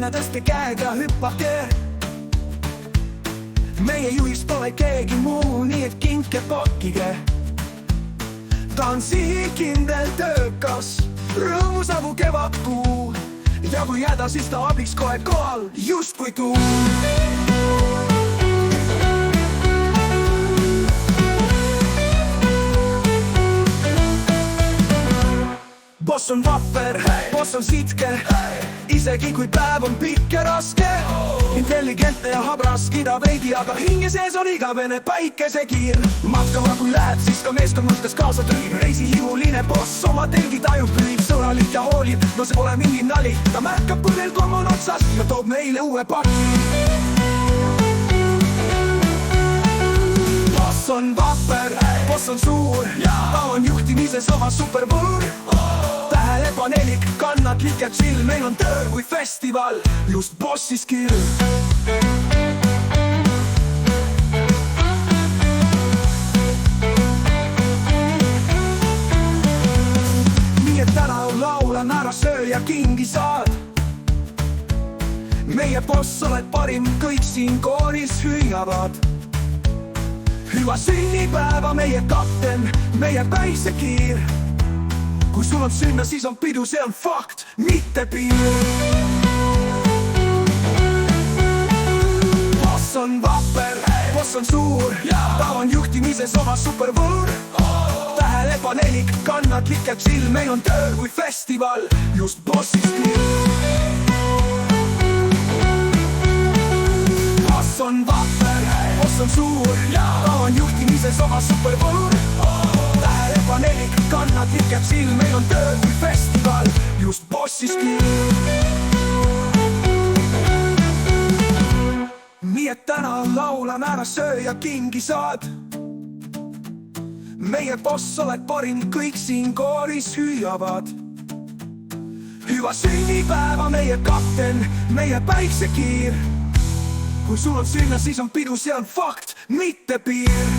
sinna, tõstke käega, hüppake. Meie juhist pole keegi muu, nii et kinke pakkige. Ta on sihikindel töökas, rõõmusavu kevadkuu. Ja kui jääda, siis ta abiks kohe kohal, just kui tuu. Boss on vapper, boss on sitke, isegi kui päev on pikk ja raske. Intelligentne ja habras, kidab veidi, aga hinge sees on igavene päikesekiir. Matkama kui läheb, siis ka meeskond mõttes kaasa tüüb. Reisihimuline boss oma telgi tajub, püüb sõbralik ja hoolib. No see pole mingi nali, ta märkab, kui neil komm on otsas ja toob meile uue paki. Boss on vapper, boss on suur, ta on juhtimises oma supervõõr. Tähelepanelik, kannatlik ja chill, meil on töö kui festival, just bossi skill. Nii et täna laulan, ära söö ja kingi saad. Meie boss oled parim, kõik siin kooris hüüavad. Hüva sünnipäeva meie kapten, meie päisekiir. Kui sul on sünna, siis on pidu, see on fakt, mitte piir. Boss on vapper, boss on suur, ta on juhtimises oma supervõõr. Tähelepanelik, kannatlik ja chill, meil on töö kui festival, just bossi stiil. Boss on vapper, boss on suur, ta on juhtimises oma supervõõr. Tähelepanelik, kannatlik ja chill, meil on töö kui festival, just bossi stiil. Nii et täna laulan, ära söö ja kingi saad. Meie boss oled parim, kõik siin kooris hüüavad. Hüva sünnipäeva meie kapten, meie päiksekiir. Kui sul on sünna, siis on pidu, see on fakt, mitte piir.